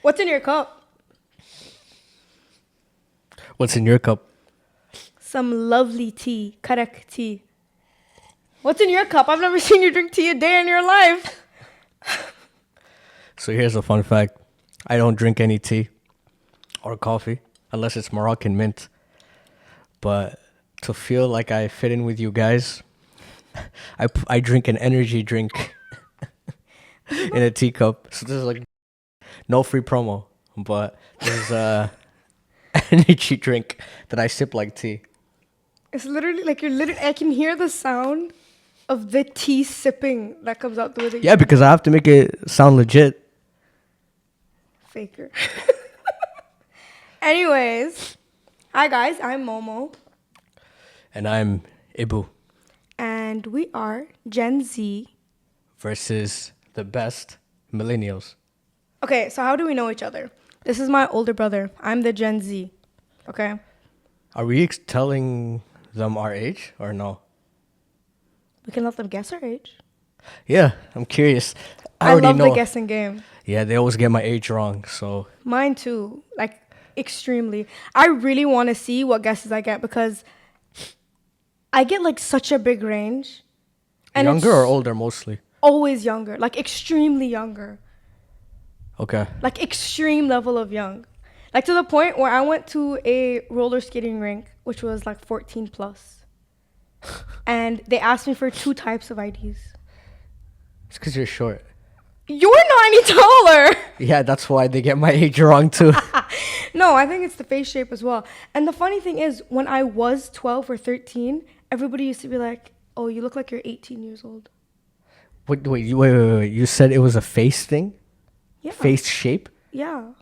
What's in your cup? What's in your cup? Some lovely tea. Correct tea. What's in your cup? I've never seen you drink tea a day in your life. So here's a fun fact. I don't drink any tea or coffee unless it's Moroccan mint. But to feel like I fit in with you guys, I drink an energy drink in a teacup. So this is like no free promo, but this is a energy drink that I sip like tea. It's literally like I can hear the sound of the tea sipping that comes out the way that Yeah, because I have to make it sound legit. Faker. Anyways, hi guys, I'm Momo. And I'm Ibu And we are Gen Z. versus the best millennials. Okay, so how do we know each other? This is my older brother. I'm the Gen Z. Okay? Are we telling them our age or no? We can let them guess our age. Yeah, I'm curious. I already love know. the guessing game. Yeah, they always get my age wrong, so Mine too. Like, extremely. I really want to see what guesses I get because I get like such a big range. And younger it's or older mostly? always younger. Like, extremely younger. Okay. Like, extreme level of young. Like, to the point where I went to a roller skating rink, which was like 14 plus. And they asked me for 2 types of IDs. It's because you're short. You're not any taller. Yeah, that's why they get my age wrong too. No, I think it's the face shape as well. And the funny thing is, when I was 12 or 13, everybody used to be like, oh, you look like you're 18 years old. Wait. You said it was a face thing? Yeah. Face shape? Yeah.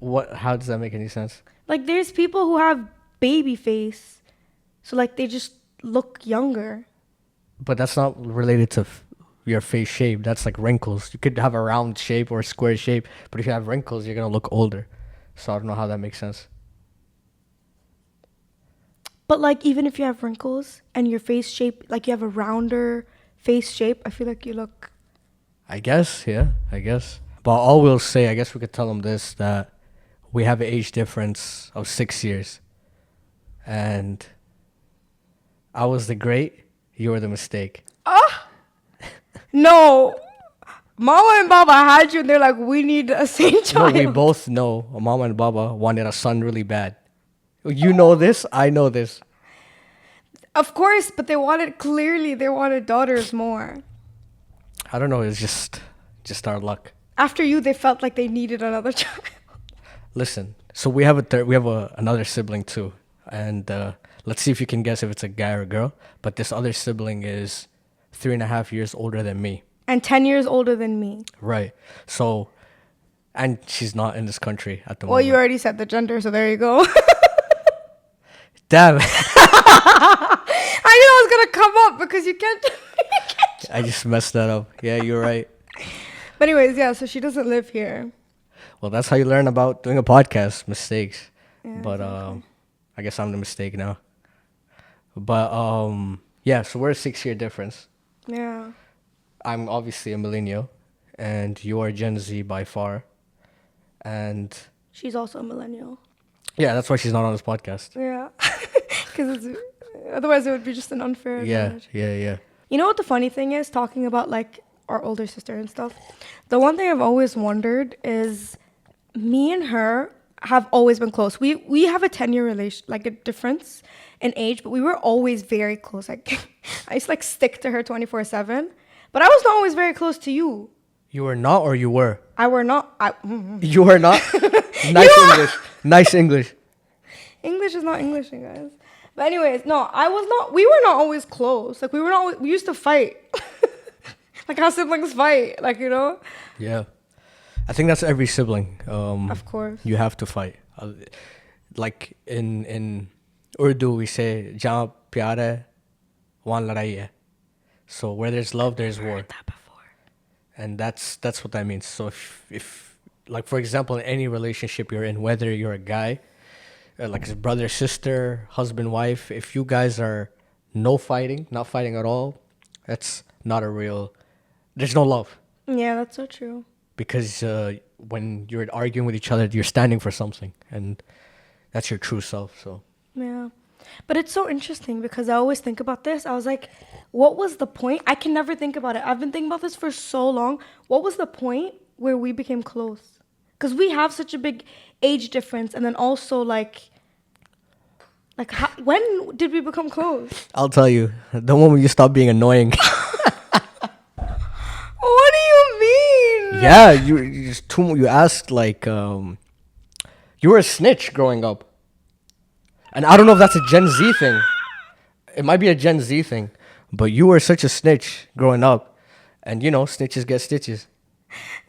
What? How does that make any sense? Like, there's people who have baby face. So, like, they just look younger. But that's not related to your face shape. That's like wrinkles. You could have a round shape or a square shape, but if you have wrinkles, you're gonna look older. So I don't know how that makes sense. But, like, even if you have wrinkles and your face shape, like, you have a rounder face shape, I feel like you look... I guess, yeah, I guess. But all we'll say, I guess we could tell them this, that we have an age difference of 6 years. And I was the great, you were the mistake. No. Mama and Baba had you and they're like, we need a same No, child. we both know Mama and Baba wanted a son really bad. You know this, I know this. Of course, but they wanted daughters more. I don't know, it's just our luck. After you, they felt like they needed another child. Listen, so we have another sibling too. And let's see if you can guess if it's a guy or a girl. But this other sibling is 3.5 years older than me. And 10 years older than me. Right. So, and she's not in this country at the Well, moment. you already said the gender, so there you go. Damn. I knew I was going to come up because you can't. I just messed that up. Yeah, you're right. But anyways, yeah, so she doesn't live here. Well, that's how you learn about doing a podcast, mistakes. Yeah, But exactly. I guess I'm the mistake now. But yeah, so we're a 6-year difference. Yeah. I'm obviously a millennial, and you are Gen Z by far. And She's also a millennial. yeah, that's why she's not on this podcast. Yeah. Because otherwise it would be just an unfair Yeah, advantage. yeah. You know what the funny thing is, talking about like our older sister and stuff? The one thing I've always wondered is me and her have always been close. We have a 10-year relation, like a difference in age, but we were always very close. Like I used to like stick to her 24/7, but I was not always very close to you. You were not, or you were? I were not. You were not? Nice English. Nice English. English is not English, you guys. But anyways, no, I was not. We were not always close. Like we were not. We used to fight. Like how siblings fight. Like, you know. Yeah. I think that's every sibling. Of course. You have to fight. Like in Urdu, we say, "Jahan pyar hai, wahan ladai hai." So where there's love, there's war. Heard that before. And that's what that means. So if like, for example, in any relationship you're in, whether you're a guy, like his brother, sister, husband, wife, if you guys are not fighting at all, that's not a real, there's no love. Yeah, that's so true. Because when you're arguing with each other, you're standing for something, and that's your true self. So Yeah. But it's so interesting because I always think about this. I was like, what was the point? I can never think about it. I've been thinking about this for so long. What was the point where we became close? Because we have such a big age difference. And then also, how, when did we become close? I'll tell you, the moment you stop being annoying. What do you mean? Yeah, you just too. You asked like, you were a snitch growing up, and I don't know if that's a Gen Z thing. It might be a Gen Z thing, but you were such a snitch growing up, and snitches get stitches.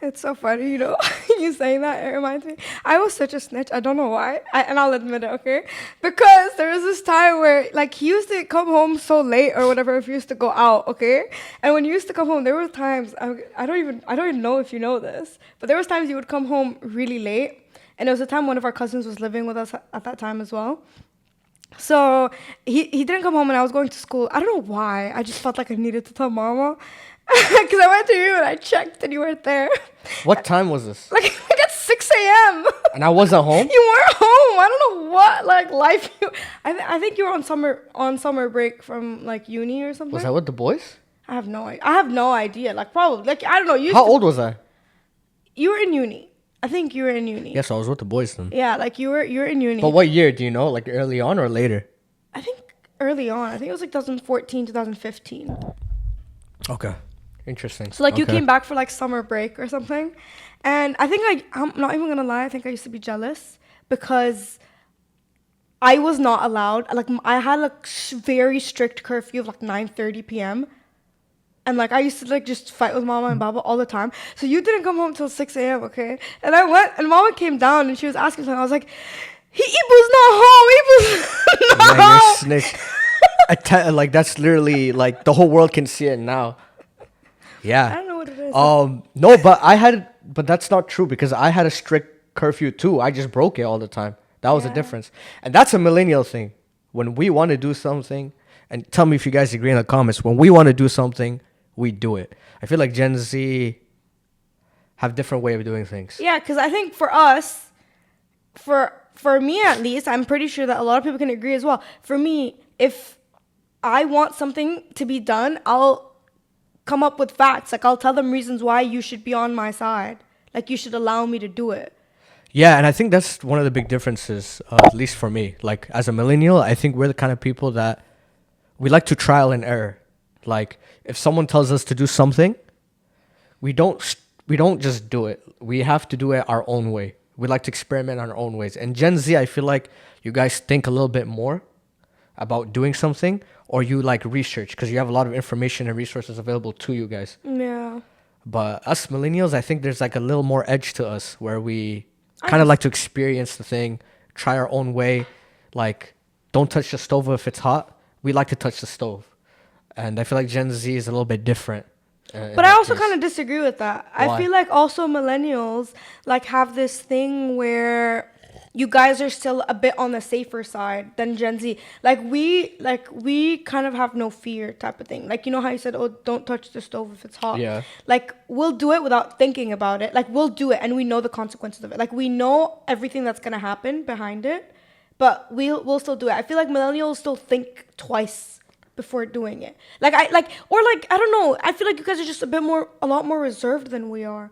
It's so funny, you saying that, it reminds me. I was such a snitch. I don't know why. And I'll admit it, okay? Because there was this time where, he used to come home so late or whatever if he used to go out, okay? And when he used to come home, there were times, I don't even know if you know this, but there was times he would come home really late. And it was a time one of our cousins was living with us at that time as well. So he didn't come home and I was going to school. I don't know why. I just felt like I needed to tell mama. Because I went to you and I checked and you weren't there. What time was this? Like at 6 a.m. And I wasn't home? You weren't home. I don't know what life you... I think you were on summer break from uni or something. Was I with the boys? I have no idea. Probably. I don't know. How old was I? You were in uni. I think you were in uni. Yes, I was with the boys then. Yeah, you were in uni. But what year, do you know? Early on or later? I think early on. I think it was 2014, 2015. Okay. Interesting. So you came back for summer break or something. And I think I'm not even going to lie. I think I used to be jealous because I was not allowed. I had a very strict curfew of 9:30 p.m. And I used to just fight with mama and baba all the time. So you didn't come home till 6 a.m., okay? And I went and mama came down and she was asking something. I was like, Ibu's not home. Ibu's not home. You're snitch. That's literally the whole world can see it now. Yeah. I don't know what it is. No, but that's not true because I had a strict curfew too. I just broke it all the time. That was the difference. And that's a millennial thing. When we want to do something, and tell me if you guys agree in the comments, when we want to do something, we do it. I feel like Gen Z have different way of doing things. Yeah, because I think for us, for me at least, I'm pretty sure that a lot of people can agree as well. For me, if I want something to be done, I'll come up with facts. I'll tell them reasons why you should be on my side. You should allow me to do it. Yeah, and I think that's one of the big differences, at least for me. As a millennial, I think we're the kind of people that we like to trial and error. If someone tells us to do something, we don't just do it. We have to do it our own way. We like to experiment on our own ways. And Gen Z, I feel like you guys think a little bit more about doing something, or you research because you have a lot of information and resources available to you guys. Yeah. But us millennials, I think there's a little more edge to us where we kind of like to experience the thing, try our own way. Don't touch the stove if it's hot. We like to touch the stove. And I feel like Gen Z is a little bit different. But I also kind of disagree with that. Why? I feel like also millennials have this thing where you guys are still a bit on the safer side than Gen Z. We kind of have no fear type of thing. You know how you said, oh, don't touch the stove if it's hot. Yeah. We'll do it without thinking about it. We'll do it and we know the consequences of it. We know everything that's going to happen behind it, but we'll still do it. I feel like millennials still think twice before doing it. I don't know. I feel like you guys are just a lot more reserved than we are.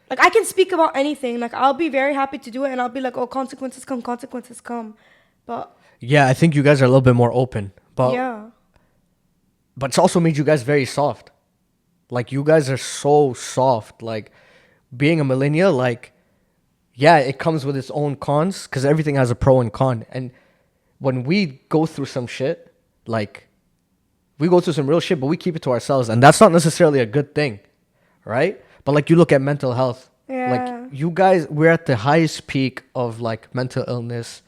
I can speak about anything. I'll be very happy to do it, and I'll be like, oh, consequences come. But yeah, I think you guys are a little bit more open. But yeah. But it's also made you guys very soft. You guys are so soft. Being a millennial, yeah, it comes with its own cons because everything has a pro and con. And when we go through some shit, we go through some real shit, but we keep it to ourselves. And that's not necessarily a good thing, right? But you look at mental health. Yeah. You guys, we're at the highest peak of mental illness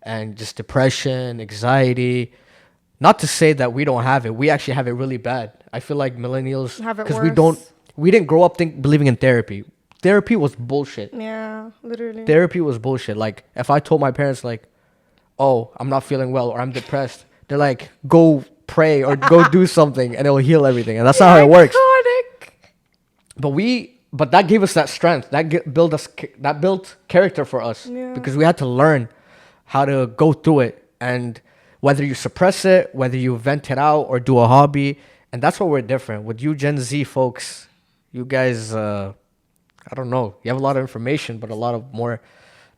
and just depression, anxiety. Not to say that we don't have it. We actually have it really bad. I feel like millennials have it because we didn't grow up believing in therapy. Therapy was bullshit. Yeah, literally. Therapy was bullshit. If I told my parents oh, I'm not feeling well or I'm depressed, they're like, go pray or go do something and it'll heal everything. And that's not how it works. But we but that gave us that strength. That built character for us Yeah. because we had to learn how to go through it, and whether you suppress it, whether you vent it out or do a hobby, and that's what we're different with you Gen Z folks. You guys, I don't know. You have a lot of information, but a lot of more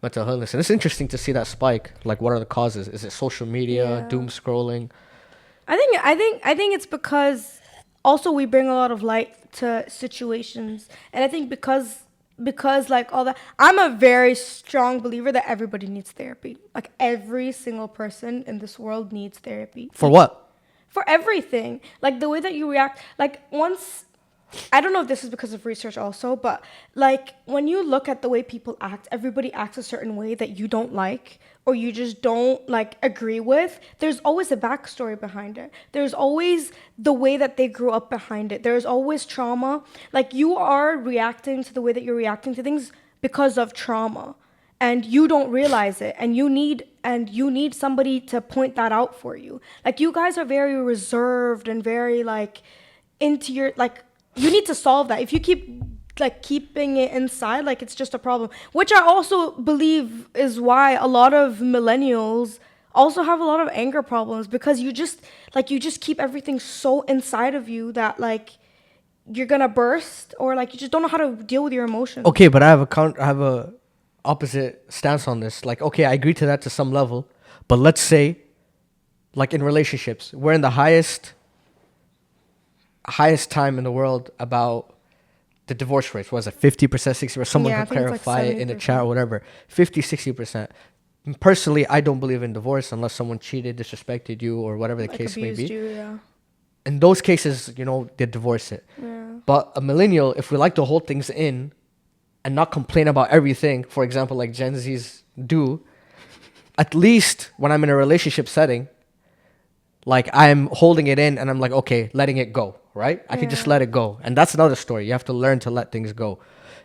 mental illness, and it's interesting to see that spike. Like, what are the causes? Is it social media, Yeah. doom scrolling? I think it's because also we bring a lot of light to situations, and I think because like all that, I'm a very strong believer that everybody needs therapy. Like every single person in this world needs therapy For what? for everything. Like the way that you react. Like once, I don't know if this is because of research also, but like when you look at the way people act, everybody acts a certain way that you don't like or you just don't like agree with. There's always a backstory behind it. There's always the way that they grew up behind it. There's always trauma. Like you are reacting to the way that you're reacting to things because of trauma. And you don't realize it, and you need somebody to point that out for you. Like you guys are very reserved and very like into your like, you need to solve that. If you keep like keeping it inside, like it's just a problem, which I also believe is why a lot of millennials also have a lot of anger problems, because you just keep everything so inside of you that like you're gonna burst, or like you just don't know how to deal with your emotions. Okay, but I have a opposite stance on this. Like, okay, I agree to that to some level, but let's say, like in relationships, we're in the highest time in the world about the divorce rates. Was it 50%, 60%? Someone Yeah, I can think it's clarify like it in the chat or whatever. 50, 60%. Personally, I don't believe in divorce unless someone cheated, disrespected you, or whatever the Like case may be. abused you, yeah. In those cases, they divorce it. Yeah. But a millennial, if we like to hold things in and not complain about everything, for example, like Gen Zs do, at least when I'm in a relationship setting, like I'm holding it in and I'm like, okay, letting it go, right? I can just let it go. And that's another story. You have to learn to let things go.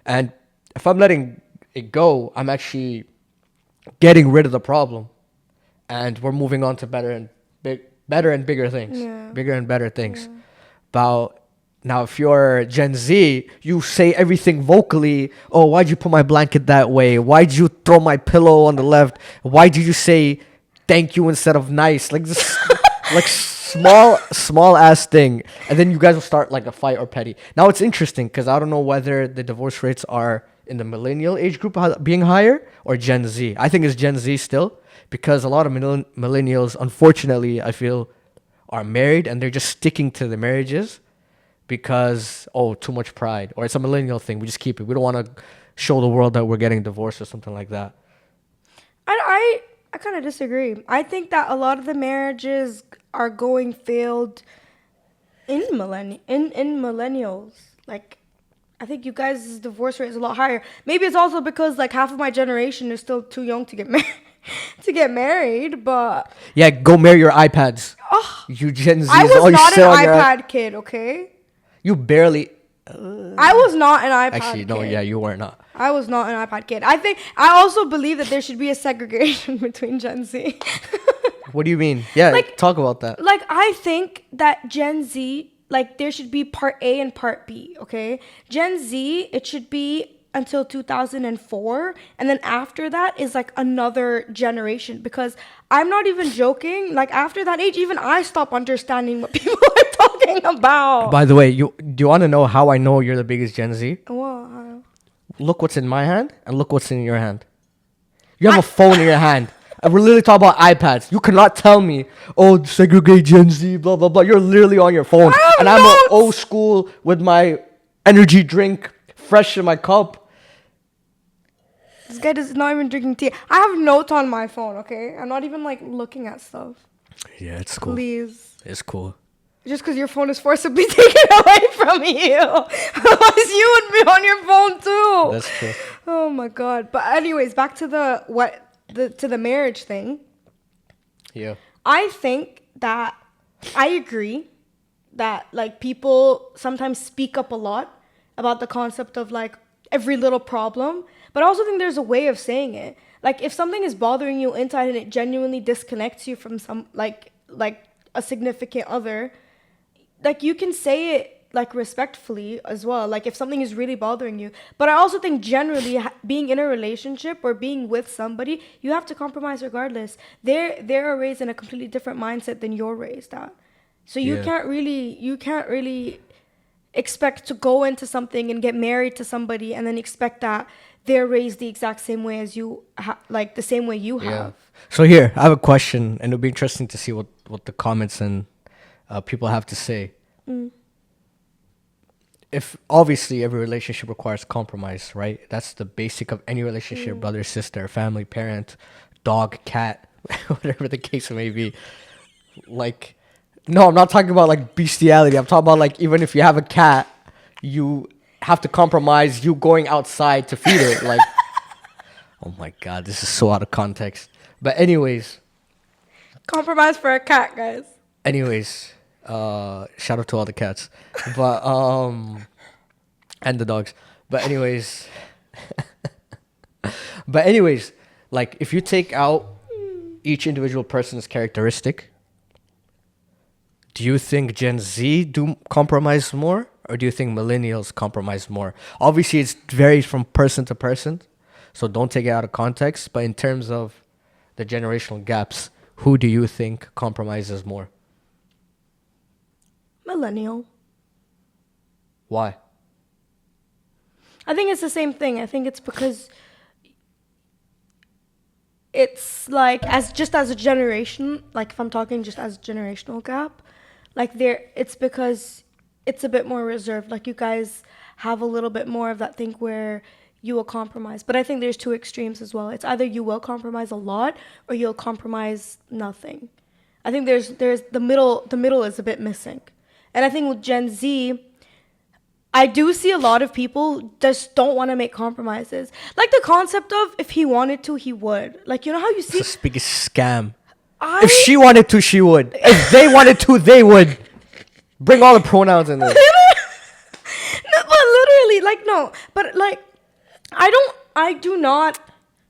And if I'm letting it go, I'm actually getting rid of the problem. And we're moving on to better and bigger things. Yeah. Bigger and better things. Now, if you're Gen Z, you say everything vocally. Oh, why'd you put my blanket that way? Why'd you throw my pillow on the left? Why did you say thank you instead of nice? Like this, like small ass thing. And then you guys will start like a fight or petty. Now it's interesting because I don't know whether the divorce rates are in the millennial age group being higher or Gen Z. I think it's Gen Z still, because a lot of millennials, unfortunately, I feel, are married and they're just sticking to the marriages because, too much pride, or it's a millennial thing. We just keep it. We don't want to show the world that we're getting divorced or something like that. I kind of disagree. I think that a lot of the marriages are going failed in millennials. Like, I think you guys' divorce rate is a lot higher. Maybe it's also because like half of my generation is still too young to get married. But Yeah, go marry your iPads. You Gen Z. I was not an iPad kid, okay? You barely. I was not an iPad Actually, no, kid. yeah, you were not. I was not an iPad kid. I also believe that there should be a segregation between Gen Z. What do you mean? Yeah, Like- talk about that. Like, I think that Gen Z, like, there should be part A and part B, okay? Gen Z, it should be until 2004, and then after that is like another generation, because I'm not even joking, like after that age, even I stop understanding what people are talking about. By the way, do you want to know how I know you're the biggest Gen Z? Wow. Look what's in my hand and look what's in your hand. You have a phone in your hand. And we're literally talking about iPads. You cannot tell me, segregate Gen Z, blah, blah, blah. You're literally on your phone. And I'm an old school with my energy drink fresh in my cup. This guy is not even drinking tea. I have notes on my phone, okay? I'm not even like looking at stuff. Yeah, it's cool. Please. It's cool. Just because your phone is forcibly taken away from you. Otherwise, you would be on your phone too. That's true. Oh my god. But anyways, back to the marriage thing. Yeah. I think that I agree that like people sometimes speak up a lot about the concept of like every little problem, but I also think there's a way of saying it. Like if something is bothering you inside and it genuinely disconnects you from some like a significant other, like you can say it like respectfully as well, like if something is really bothering you. But I also think generally being in a relationship or being with somebody, you have to compromise regardless. They're raised in a completely different mindset than you're raised at, so Yeah. you can't really expect to go into something and get married to somebody and then expect that they're raised the exact same way as you like the same way you Yeah. have. So here, I have a question, and it'll be interesting to see what the comments and people have to say. If obviously every relationship requires compromise, right? That's the basic of any relationship, brother, sister, family, parent, dog, cat, whatever the case may be. Like, no, I'm not talking about like bestiality. I'm talking about like even if you have a cat, you have to compromise you going outside to feed it. Like, oh my God, this is so out of context. But anyways, Compromise for a cat, guys. shout out to all the cats, but and the dogs. But anyways, like if you take out each individual person's characteristic, do you think Gen Z do compromise more, or do you think millennials compromise more? Obviously, it varies from person to person, so don't take it out of context. But in terms of the generational gaps, who do you think compromises more? Millennial. Why? I think it's the same thing. I think it's because it's like as a generation, like if I'm talking just as a generational gap, like it's because it's a bit more reserved. Like you guys have a little bit more of that thing where you will compromise. But I think there's two extremes as well. It's either you will compromise a lot or you'll compromise nothing. I think there's the middle is a bit missing. And I think with Gen Z, I do see a lot of people just don't want to make compromises. Like the concept of if he wanted to, he would. Like, you know how you see... It's the biggest scam. If she wanted to, she would. If they wanted to, they would. Bring all the pronouns in there. No, but literally, like, no. But, like, I do not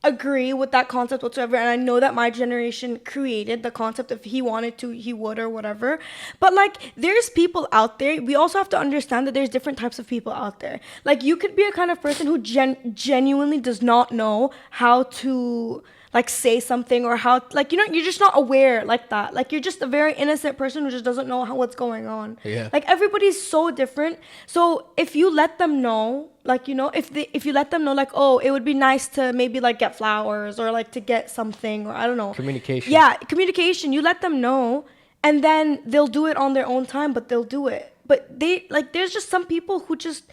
agree with that concept whatsoever. And I know that my generation created the concept if he wanted to, he would or whatever. But, like, there's people out there. We also have to understand that there's different types of people out there. Like, you could be a kind of person who genuinely does not know how to... like say something or how, like, you know, you're just not aware like that. Like you're just a very innocent person who just doesn't know what's going on. Yeah. Like everybody's so different. So if you let them know, like, you know, if you let them know, like, oh, it would be nice to maybe like get flowers or like to get something or I don't know. Communication. Yeah, communication. You let them know and then they'll do it on their own time, but they'll do it. But they like, there's just some people who just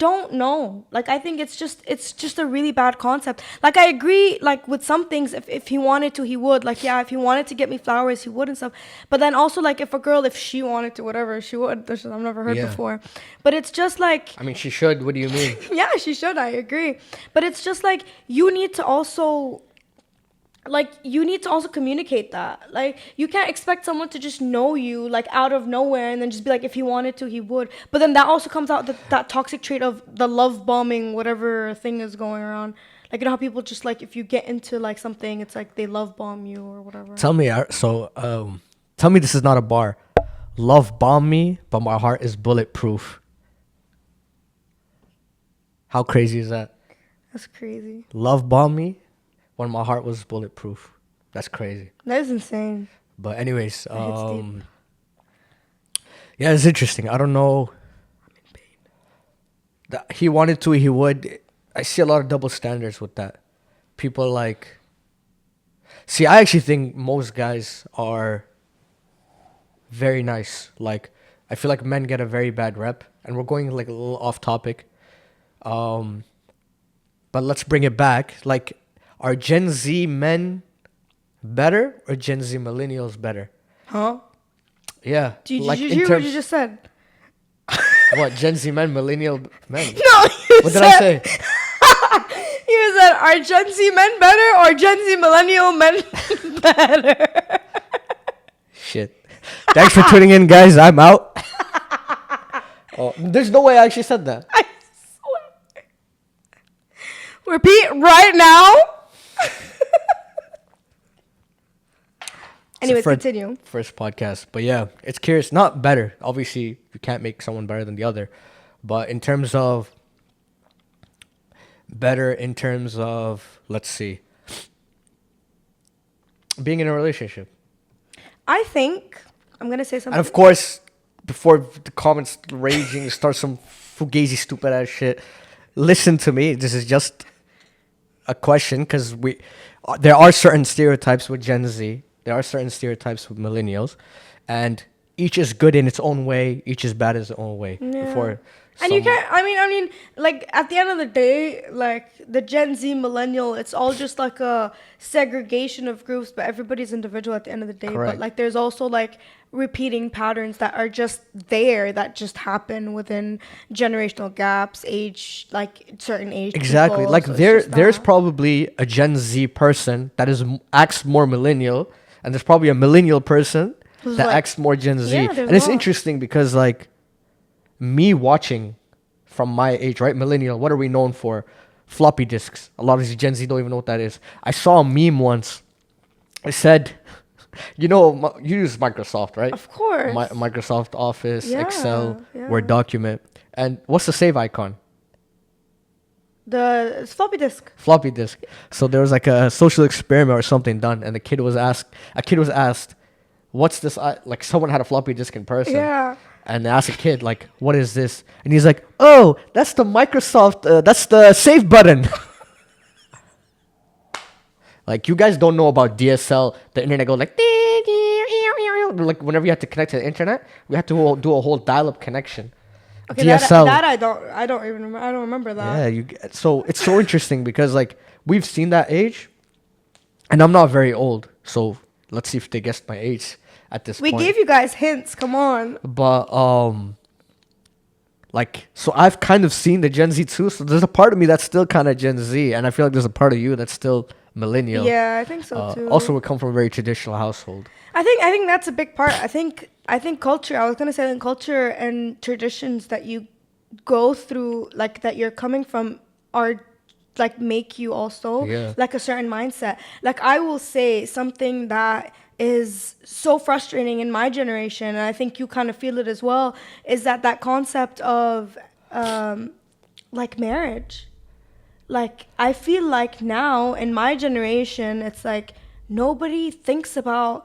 don't know. Like I think it's just a really bad concept. Like I agree, like with some things, if he wanted to, he would. Like, yeah, if he wanted to get me flowers, he would and stuff. But then also like if a girl, if she wanted to, whatever, she would. I've never heard before. But it's just like, I mean, she should. What do you mean? yeah, she should. I agree. But it's just like you need to also communicate that. Like you can't expect someone to just know you like out of nowhere and then just be like if he wanted to he would. But then that also comes out that toxic trait of the love bombing, whatever thing is going around. Like, you know how people just like if you get into like something, it's like they love bomb you or whatever. Tell me this is not a bar. Love bomb me, but my heart is bulletproof. How crazy is that? That's crazy. Love bomb me when my heart was bulletproof. That's crazy. That is insane. But anyways, yeah, it's interesting. I don't know. I'm in pain. That he wanted to, he would. I see a lot of double standards with that. People like... See, I actually think most guys are very nice. Like, I feel like men get a very bad rep. And we're going like a little off topic. But let's bring it back. Like, are Gen Z men better or Gen Z millennials better? Huh? Yeah. Did you like hear what you just said? What, Gen Z men, millennial men? No, What did I say? You said, are Gen Z men better or Gen Z millennial men better? Shit. Thanks for tuning in, guys. I'm out. Oh, there's no way I actually said that. I swear. Repeat right now. Anyways, continue. First podcast. But yeah, it's curious. Not better. Obviously, you can't make someone better than the other. But in terms of let's see, being in a relationship. I think I'm going to say something. And of course, before the comments raging, start some fugazi stupid ass shit, listen to me. This is just a question because there are certain stereotypes with Gen Z. There are certain stereotypes with millennials, and each is good in its own way. Each is bad in its own way. Yeah. And you can't. I mean, like at the end of the day, like the Gen Z millennial, it's all just like a segregation of groups, but everybody's individual at the end of the day. Correct. But like, there's also like repeating patterns that are just there that just happen within generational gaps, age, like certain age. Exactly. People. Like So there's probably a Gen Z person that acts more millennial, and there's probably a millennial person that like, acts more Gen Z. Yeah, and it's interesting because like me watching from my age, right? Millennial, what are we known for? Floppy disks. A lot of these Gen Z don't even know what that is. I saw a meme once. It said, you use Microsoft, right? Of course. Microsoft Office, Yeah, Excel, yeah. Word document. And what's the save icon? The floppy disk. Floppy disk. So there was like a social experiment or something done, and a kid was asked, what's this? Like someone had a floppy disk in person. Yeah. And they asked a kid, like, what is this? And he's like, oh, that's the Microsoft, that's the save button. Like, you guys don't know about DSL. The internet goes like, whenever you have to connect to the internet, we have to do a whole dial-up connection. Okay, DSL. that I don't even remember. I don't remember that. Yeah, so it's so interesting because like we've seen that age, and I'm not very old, so let's see if they guessed my age at this point. We gave you guys hints. Come on. But like, so I've kind of seen the Gen Z too. So there's a part of me that's still kind of Gen Z, and I feel like there's a part of you that's still millennial. Yeah, I think so too. Also, we come from a very traditional household. I think that's a big part. I think culture. I was gonna say that culture and traditions that you go through, like that you're coming from, are like make you also like a certain mindset. Like I will say something that is so frustrating in my generation, and I think you kind of feel it as well, is that concept of like marriage. Like I feel like now in my generation, it's like nobody thinks about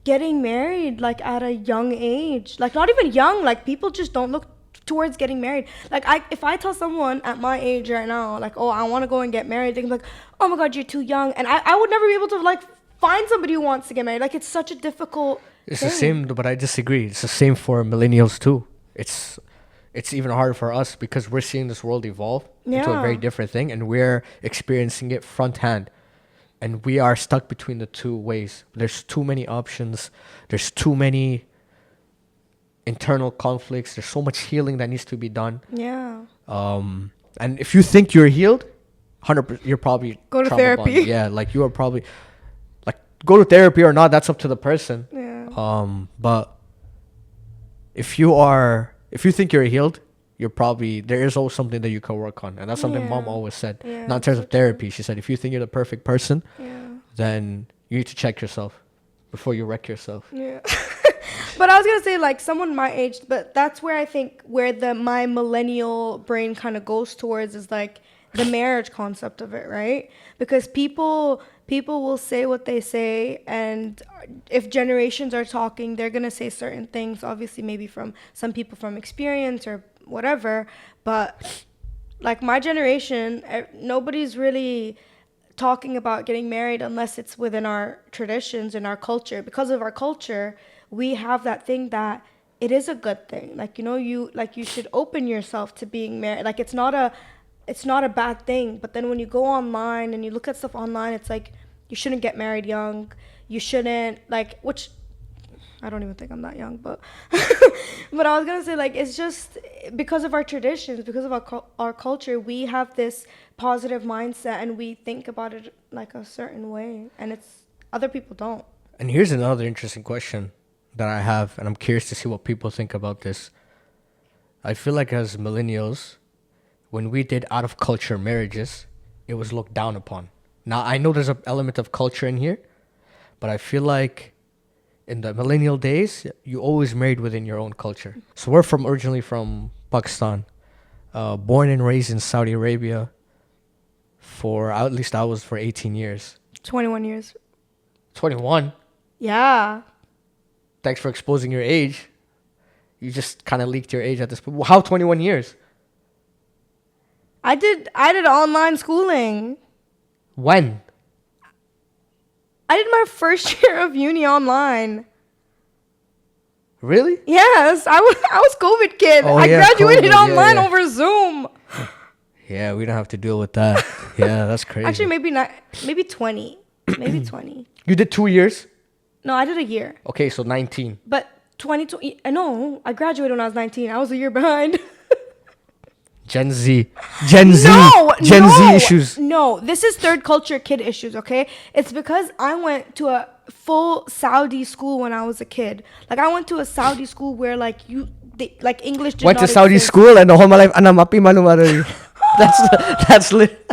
getting married like at a young age. Like not even young, like people just don't look towards getting married. Like if I tell someone at my age right now, like, oh, I want to go and get married, they're like, oh my God, you're too young. And I would never be able to like find somebody who wants to get married. Like it's such a difficult It's thing. the same, but I disagree. It's the same for millennials too. It's even harder for us because we're seeing this world evolve into a very different thing, and we're experiencing it front hand. And we are stuck between the two ways. There's too many options. There's too many internal conflicts. There's so much healing that needs to be done. Yeah. And if you think you're healed, 100%, you're probably Go to trauma therapy. bonded. Yeah, like you are probably like go to therapy or not. That's up to the person. Yeah. But if you think you're healed, there is always something that you can work on, and that's something Mom always said. Yeah, Not in terms of therapy. She said, if you think you're the perfect person, then you need to check yourself before you wreck yourself. Yeah. But I was gonna say like someone my age, but that's where I think my millennial brain kind of goes towards is like the marriage concept of it, right? Because people will say what they say, and if generations are talking, they're gonna say certain things, obviously maybe from some people from experience or whatever, but like my generation, nobody's really talking about getting married unless it's within our traditions and our culture. Because of our culture, we have that thing that it is a good thing. Like, you should open yourself to being married. Like it's not a bad thing. But then when you go online and you look at stuff online, it's like you shouldn't get married young. You shouldn't which I don't even think I'm that young, but but I was gonna say like it's just because of our traditions, because of our culture, we have this positive mindset and we think about it like a certain way, and it's other people don't. And here's another interesting question that I have, and I'm curious to see what people think about this. I feel like as millennials, when we did out of culture marriages, it was looked down upon. Now I know there's an element of culture in here, but I feel like in the millennial days, you always married within your own culture. So we're from originally from Pakistan, born and raised in Saudi Arabia. For at least I was for 18 years. 21 years. 21. Yeah. Thanks for exposing your age. You just kind of leaked your age at this point. How 21 years? I did online schooling. When? I did my first year of uni online. Really? Yes, I was COVID kid. Oh, I yeah, graduated COVID, online yeah. over Zoom. Yeah, we don't have to deal with that. Yeah, that's crazy. Actually, maybe not. Maybe 20. Maybe 20. You did 2 years? No, I did a year. Okay, so 19. But 2020. No, I graduated when I was 19. I was a year behind. Gen Z. Gen Z. No, Gen no, Z issues. No, this is third culture kid issues, okay? It's because I went to a full Saudi school when I was a kid. Like, I went to a Saudi school where, like, like English did Went not to Saudi exist. school and the whole my life, أنا ما في معلومة. That's lit.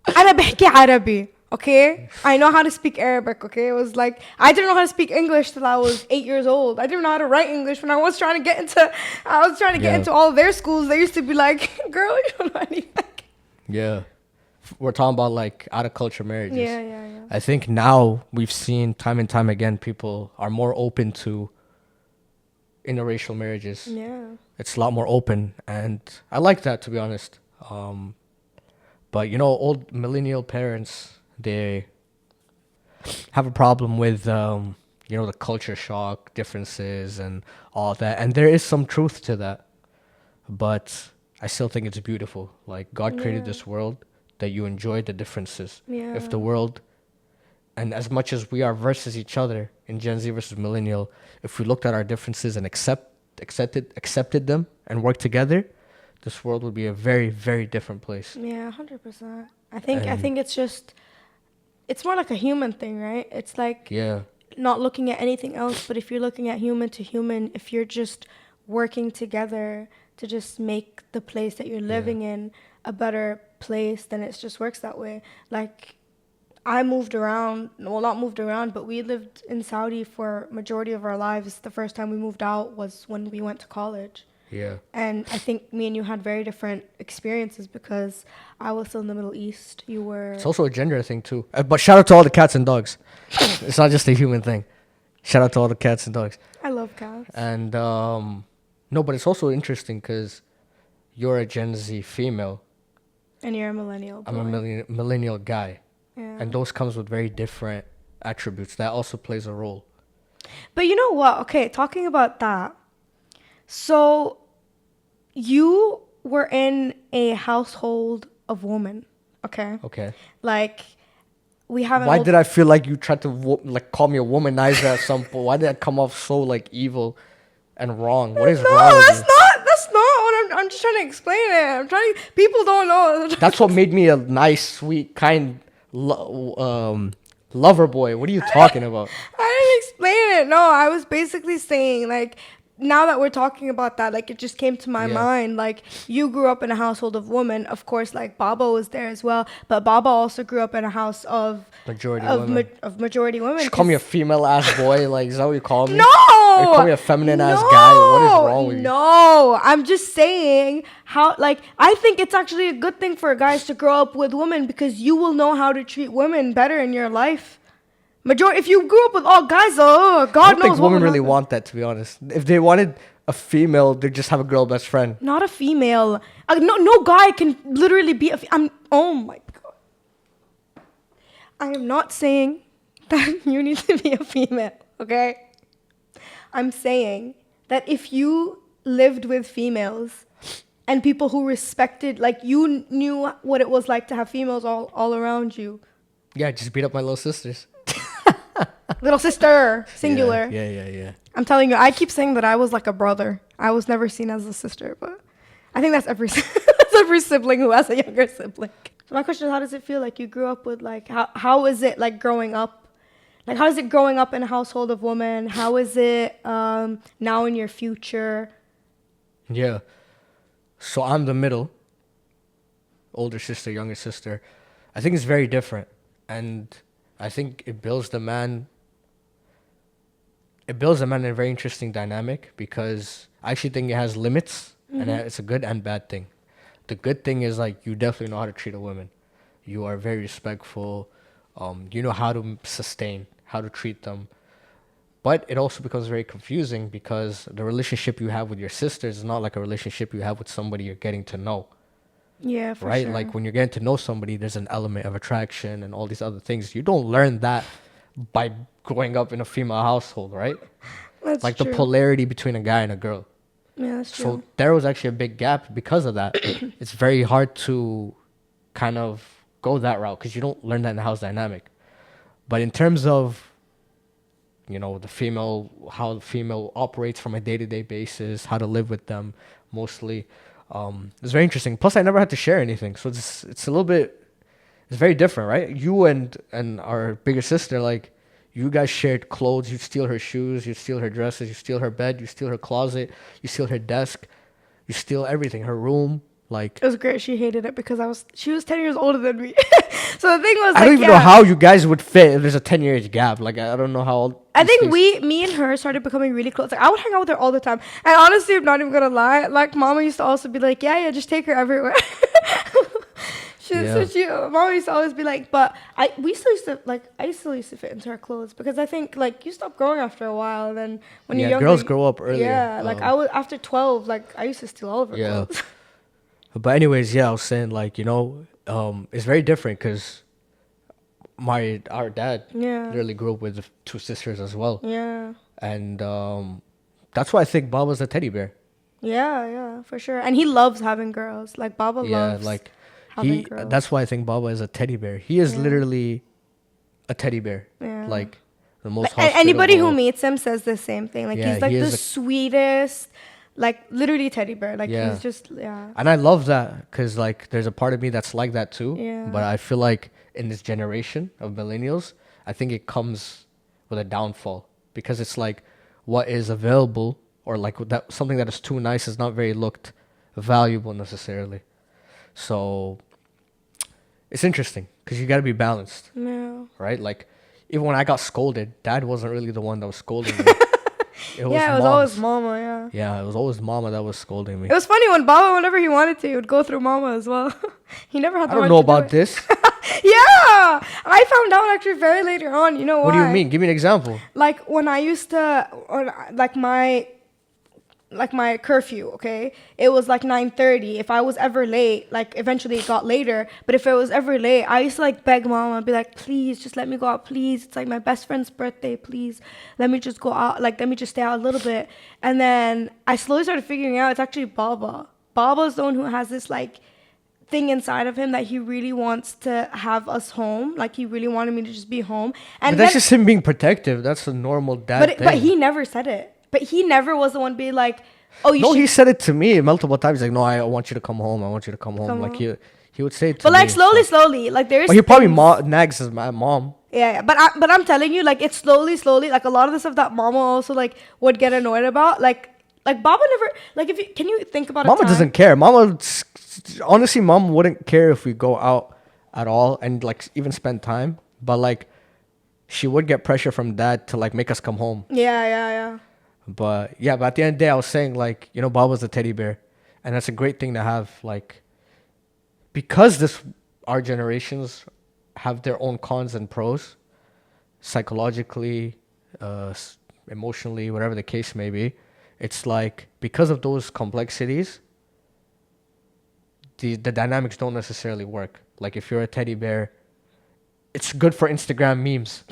أنا بحكي عربي, okay? I know how to speak Arabic, okay? It was like, I didn't know how to speak English till I was 8 years old. I didn't know how to write English when I was trying to get into all of their schools. They used to be like, girl, you don't know anything. Yeah. We're talking about like out of culture marriages. Yeah. I think now we've seen time and time again people are more open to interracial marriages. Yeah. It's a lot more open and I like that, to be honest. But you know, old millennial parents, they have a problem with you know, the culture shock differences and all that, and there is some truth to that, but I still think it's beautiful. Like, God created this world that you enjoy the differences. If the world, and as much as we are versus each other in Gen Z versus millennial, if we looked at our differences and accepted them and worked together, this world would be a very, very different place. Yeah, 100%. I think it's just, it's more like a human thing, right? It's like not looking at anything else, but if you're looking at human to human, if you're just working together to just make the place that you're living in a better place, then it just works that way. Like, I moved around, well, not moved around, but we lived in Saudi for majority of our lives. The first time we moved out was when we went to college. Yeah. And I think me and you had very different experiences because I was still in the Middle East. You were... It's also a gender thing, too. But shout out to all the cats and dogs. It's not just a human thing. Shout out to all the cats and dogs. I love cats. And, no, but it's also interesting because you're a Gen Z female. And you're a millennial boy. I'm a millennial guy. Yeah. And those comes with very different attributes. That also plays a role. But you know what? Okay, talking about that. So, you were in a household of women, okay? Okay. Like, we have Why did I feel like you tried to like call me a womanizer at some point? Why did that come off so like evil and wrong? What is wrong with you? That's not what I'm just trying to explain it. People don't know. That's what made me a nice, sweet, kind lover boy. What are you talking about? I didn't explain it. No, I was basically saying, like, now that we're talking about that, like, it just came to my mind. Like, you grew up in a household of women. Of course, like, Baba was there as well. But Baba also grew up in a house of majority women. You call me a female ass boy. Like, is that what you call me? No! You call me a feminine ass guy. What is wrong with you? No, I'm just saying how, like, I think it's actually a good thing for guys to grow up with women because you will know how to treat women better in your life. If you grew up with all guys, God knows. I don't think women really want that, to be honest. If they wanted a female, they'd just have a girl best friend. Not a female. No guy can literally be oh my God. I am not saying that you need to be a female, okay? I'm saying that if you lived with females and people who respected, like, you knew what it was like to have females all around you. Yeah, just beat up my little sisters. Little sister, singular. Yeah. I'm telling you, I keep saying that I was like a brother. I was never seen as a sister, but I think that's every sibling who has a younger sibling. So my question is, how does it feel like you grew up with, like, how is it like growing up? Like, how is it growing up in a household of women? How is it now in your future? Yeah. So I'm the middle. Older sister, younger sister. I think it's very different. And I think it builds the man it builds a man in a very interesting dynamic because I actually think it has limits, and it's a good and bad thing. The good thing is like you definitely know how to treat a woman. You are very respectful. You know how to sustain, how to treat them. But it also becomes very confusing because the relationship you have with your sisters is not like a relationship you have with somebody you're getting to know. Yeah, for Right? sure. Like when you're getting to know somebody, there's an element of attraction and all these other things. You don't learn that by growing up in a female household, right? That's Like the true. polarity between a guy and a girl. Yeah, that's So true. there was actually a big gap because of that. It's very hard to kind of go that route because you don't learn that in the house dynamic. But in terms of, you know, how the female operates from a day-to-day basis, how to live with them mostly, it's very interesting. Plus, I never had to share anything. So it's a little bit, it's very different, right? You and our bigger sister, like, you guys shared clothes. You steal her shoes. You steal her dresses. You steal her bed. You steal her closet. You steal her desk. You steal everything. Her room. Like, It was great. She hated it because she was 10 years older than me. So the thing was, I don't even know how you guys would fit if there's a 10 year age gap. Like, I don't know how. I these think things- me and her started becoming really close. Like I would hang out with her all the time. And honestly, I'm not even gonna lie. Like Mama used to also be like, yeah, just take her everywhere. Mama used to always be like, but I still used to fit into her clothes because I think like you stop growing after a while, and then when you're younger, girls grow up earlier. Yeah, like I was after 12, like I used to steal all of her clothes. But anyways, yeah, I was saying like, you know, it's very different because our dad literally grew up with two sisters as well. Yeah. And that's why I think Baba's a teddy bear. Yeah, for sure. And he loves having girls. Like Baba loves like having girls. that's why I think Baba is a teddy bear. He is literally a teddy bear. Yeah. Like the most And anybody who hospitable- meets him says the same thing. Like Yeah, he's like he the is a- sweetest, like literally teddy bear. Like Yeah. he's just And I love that because like there's a part of me that's like that too. Yeah. But I feel like in this generation of millennials, I think it comes with a downfall because it's like what is available or like that something that is too nice is not very looked valuable necessarily. So it's interesting because you got to be balanced, No. right? Like even when I got scolded, Dad wasn't really the one that was scolding me. It was Yeah, it was Moms. always Mama. Yeah. Yeah, it was always Mama that was scolding me. It was funny when Baba, whenever he wanted to, he would go through Mama as well. He never had. I don't know about this. Yeah, I found out actually very later on. You know why? What do you mean? Give me an example. Like when I used to, like my curfew, okay? It was like 9:30. If I was ever late, like eventually it got later, but if it was ever late, I used to like beg Mama and be like, please, just let me go out, please. It's like my best friend's birthday, please. Let me just go out, like let me just stay out a little bit. And then I slowly started figuring out it's actually Baba. Baba's the one who has this like thing inside of him that he really wants to have us home. Like he really wanted me to just be home. And But that's then- just him being protective. That's a normal dad thing. but he never said it. But he never was the one being like, oh, you No, should. he said it to me multiple times. He's like, no, I want you to come home. I want you to come home. Come Like home. he would say it to But me. like slowly, like there's. But he probably things- nags his mom. Yeah. But I'm telling you, like it's slowly. Like a lot of the stuff that Mama also like would get annoyed about, like Baba never like if you can you think about Mama a time? doesn't care. Honestly, Mom wouldn't care if we go out at all and like even spend time. But like, she would get pressure from Dad to like make us come home. Yeah. But at the end of the day, I was saying like, you know, Baba's a teddy bear, and that's a great thing to have. Like, because our generations have their own cons and pros, psychologically, emotionally, whatever the case may be. It's like because of those complexities, the dynamics don't necessarily work. Like if you're a teddy bear, it's good for Instagram memes.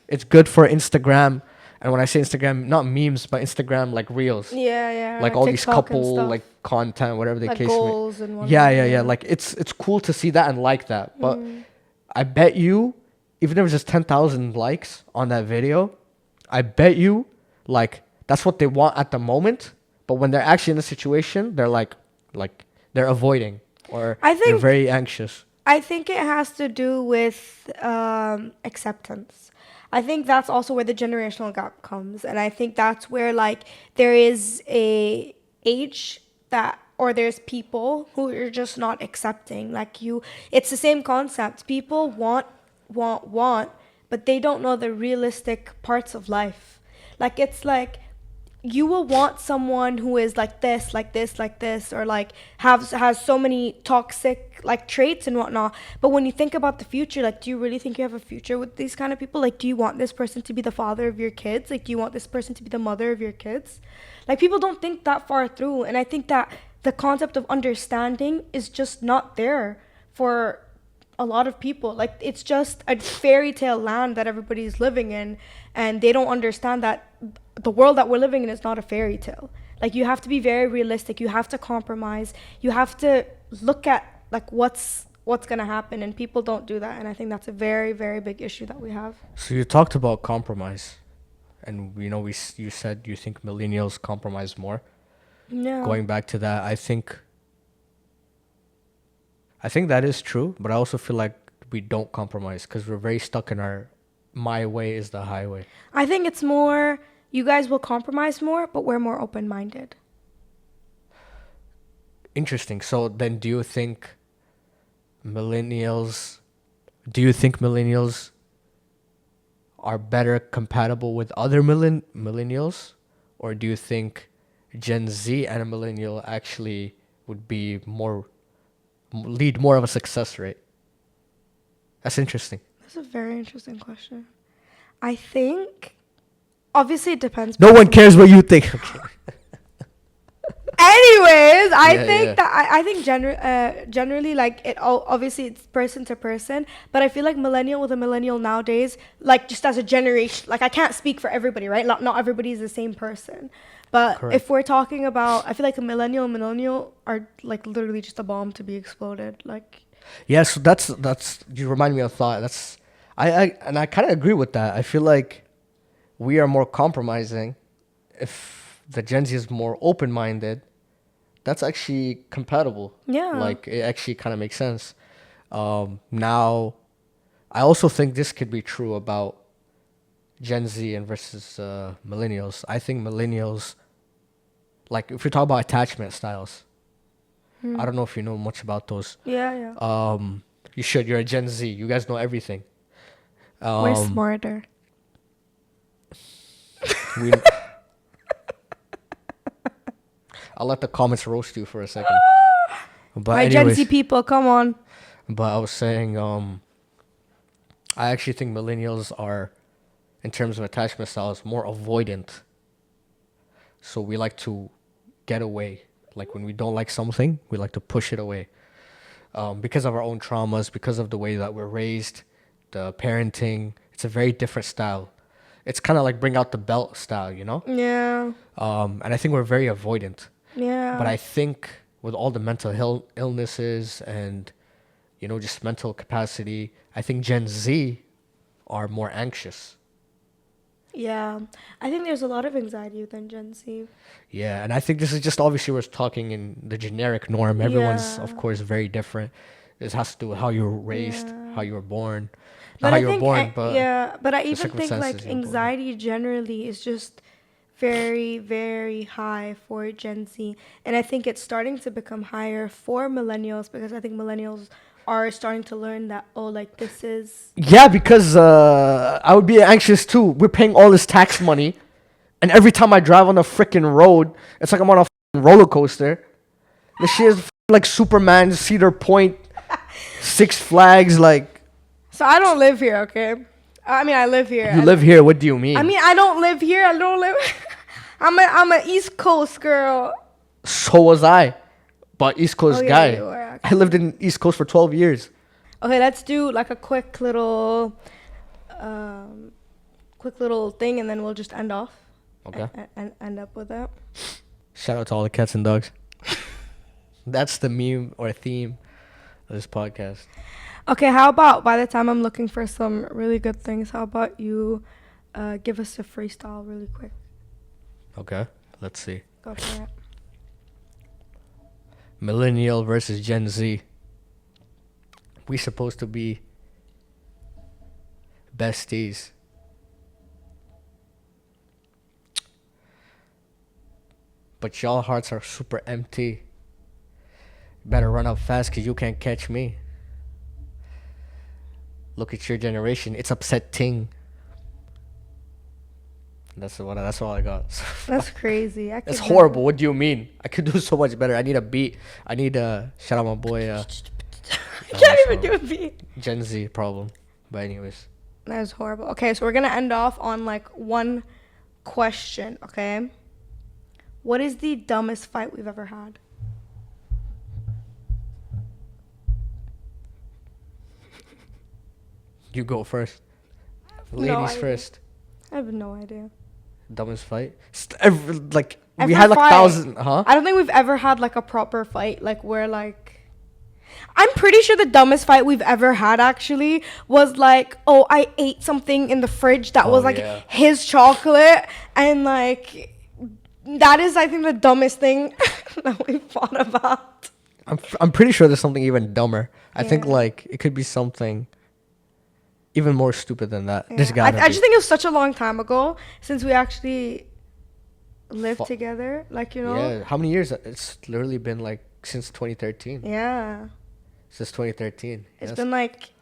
It's good for Instagram. And when I say Instagram, not memes, but Instagram like reels. Yeah. Like all these TikTok and couple stuff. like content, whatever the Like case goals may. and Yeah. whatnot. Like it's cool to see that and like that. But I bet you, even if it was just 10,000 likes on that video, I bet you like that's what they want at the moment. But when they're actually in the situation, they're like they're avoiding or I they're think- very anxious. I think it has to do with acceptance. I think that's also where the generational gap comes, and I think that's where like there is a age that or there's people who are just not accepting. Like it's the same concept. People want, but they don't know the realistic parts of life. Like, it's like you will want someone who is like this, like this, like this, or like has so many toxic like traits and whatnot. But when you think about the future, like, do you really think you have a future with these kind of people? Like, do you want this person to be the father of your kids? Like, do you want this person to be the mother of your kids? Like, people don't think that far through, and I think that the concept of understanding is just not there for a lot of people. Like, it's just a fairy tale land that everybody's living in, and they don't understand that the world that we're living in is not a fairy tale. Like, you have to be very realistic, you have to compromise, you have to look at like what's gonna happen, and people don't do that, and I think that's a very, very big issue that we have. So you talked about compromise, and you said you think millennials compromise more. Yeah. Going back to that, I think that is true, but I also feel like we don't compromise because we're very stuck in our my way is the highway. I think it's more you guys will compromise more, but we're more open-minded. Interesting. So then millennials do you think millennials are better compatible with other millennials, or do you think Gen Z and a millennial actually would be lead more of a success rate? That's interesting. That's a very interesting question. I think, obviously, it depends. No one cares what you think. Okay. Anyways, I Yeah, think yeah. that I think generally, like, it all obviously it's person to person, but I feel like millennial with a millennial nowadays, like, just as a generation, like, I can't speak for everybody, right? Not everybody is the same person, but Correct. if we're talking about, I feel like a millennial are like literally just a bomb to be exploded. Like, Yeah, so that's you remind me of a thought. I kind of agree with that. I feel like we are more compromising. If the Gen Z is more open-minded, that's actually compatible. yeah, Like, it actually kind of makes sense. Now, I also think this could be true about Gen Z and versus millennials. I think millennials, like, if we talk about attachment styles, I don't know if you know much about those. yeah. You should. You're a Gen Z. You guys know everything. We're smarter. We, I'll let the comments roast you for a second. But My Gen anyways, Z people, come on. but I was saying, I actually think millennials are, in terms of attachment styles, more avoidant. So we like to get away. Like, when we don't like something, we like to push it away. Because of our own traumas, because of the way that we're raised, the parenting, it's a very different style. It's kind of like bring out the belt style, you know? Yeah, And I think we're very avoidant. yeah. But I think with all the mental illnesses and, just mental capacity, I think Gen Z are more anxious. Yeah, I think there's a lot of anxiety within Gen Z. Yeah, and I think this is just obviously we're talking in the generic norm. Everyone's, Yeah. of course, very different. This has to do with how you were raised, Yeah. how you were born. Not But how I you were think, born, but yeah, but I the even think circumstances like you were born in. anxiety generally is just very, very high for Gen Z. And I think it's starting to become higher for millennials because I think millennials are starting to learn that, oh, like, this is. Yeah, because I would be anxious too. We're paying all this tax money, and every time I drive on the freaking road, it's like I'm on a f***ing roller coaster. This shit is like Superman, Cedar Point, Six Flags. Like, So I don't live here, okay? I mean, I live here. you live here. What do you mean? I mean, I don't live here. I don't live. I'm a East Coast girl. So was I, but East Coast Oh, yeah, guy. you were, I actually. lived in East Coast for 12 years. Okay, let's do like a quick little thing, and then we'll just end off. Okay. And end up with that. Shout out to all the cats and dogs. That's the meme or theme of this podcast. Okay, how about by the time I'm looking for some really good things, how about you give us a freestyle really quick? Okay, let's see. Go for it. Millennial versus Gen Z. We supposed to be besties. But y'all hearts are super empty. Better run up fast because you can't catch me. Look at your generation. It's upsetting. That's all I got. That's crazy. It's horrible. What do you mean? I could do so much better. I need a beat. I need shout out my boy. I can't even do a beat. Gen Z problem. But anyways. That is horrible. Okay, so we're gonna end off on like one question. Okay. What is the dumbest fight we've ever had? You go first. Ladies first. I have no idea. Dumbest fight? Every we had like fight. 1,000, huh? I don't think we've ever had like a proper fight. Like where like, I'm pretty sure the dumbest fight we've ever had actually was like, oh, I ate something in the fridge that was like his chocolate, and like that is I think the dumbest thing that we've thought about. I'm pretty sure there's something even dumber. I think like it could be something even more stupid than that. Yeah. This guy. I just think it was such a long time ago since we actually lived together. Like, you know. Yeah. How many years? It's literally been like since 2013. Yeah. Since 2013. It's been like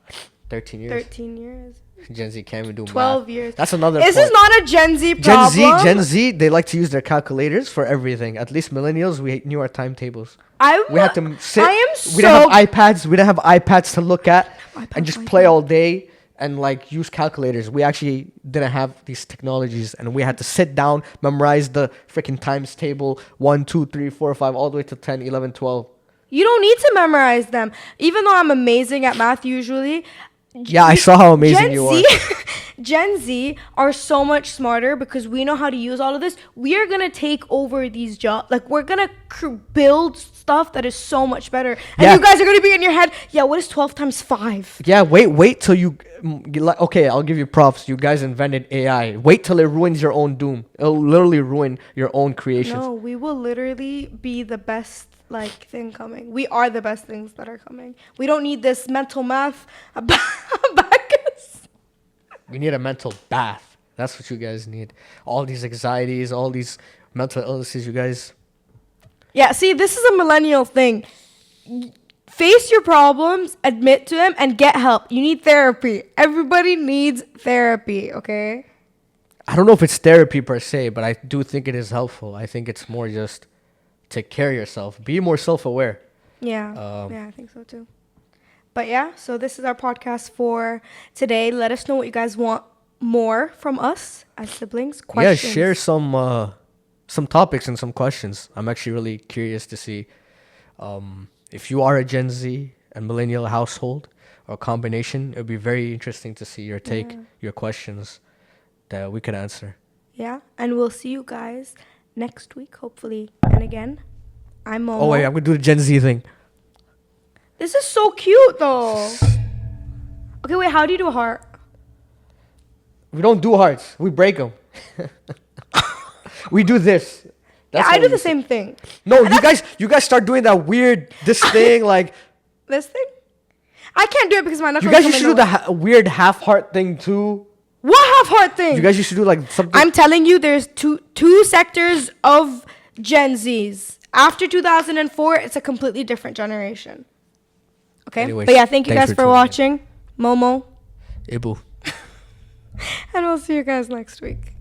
13 years. 13 years. Gen Z can't even do 12 math. years. That's another This point. is not a Gen Z problem. Gen Z, they like to use their calculators for everything. At least millennials, we knew our timetables. We had to sit. We didn't have iPads. We didn't have iPads to look at and just play all day and like use calculators. We actually didn't have these technologies, and we had to sit down, memorize the freaking times table 1, 2, 3, 4, 5, all the way to 10, 11, 12. You don't need to memorize them. Even though I'm amazing at math usually. Yeah, I saw how amazing you are. Gen Z are so much smarter because we know how to use all of this. We are going to take over these jobs. Like, we're going to build stuff that is so much better. And you guys are going to be in your head, yeah, what is 12 times 5? Yeah, wait till you... Okay, I'll give you props. You guys invented AI. Wait till it ruins your own doom. It'll literally ruin your own creations. No, we will literally be the best thing coming. We are the best things that are coming. We don't need this mental math back us. We need a mental bath. That's what you guys need. All these anxieties, all these mental illnesses, you guys. Yeah, see, this is a millennial thing. Face your problems, admit to them, and get help. You need therapy. Everybody needs therapy, okay? I don't know if it's therapy per se, but I do think it is helpful. I think it's more just take care of yourself. Be more self-aware. Yeah. Yeah, I think so too. But yeah, so this is our podcast for today. Let us know what you guys want more from us as siblings. Questions. Yeah, share some topics and some questions. I'm actually really curious to see if you are a Gen Z and millennial household or a combination. It would be very interesting to see your take, your questions that we could answer. Yeah, and we'll see you guys next week, hopefully. And again, I'm Momo. Oh, wait, I'm going to do the Gen Z thing. This is so cute, though. Okay, wait, how do you do a heart? We don't do hearts. We break them. We do this. That's I do the same thing. No, you guys start doing that weird, this thing, like... This thing? I can't do it because my knuckles You guys used to do the weird half heart thing, too. What half heart thing? You guys used to do like something... I'm telling you, there's two sectors of Gen Zs. After 2004, it's a completely different generation. Okay? Anyways, but yeah, thank you guys for watching. Momo. Ibu. And we'll see you guys next week.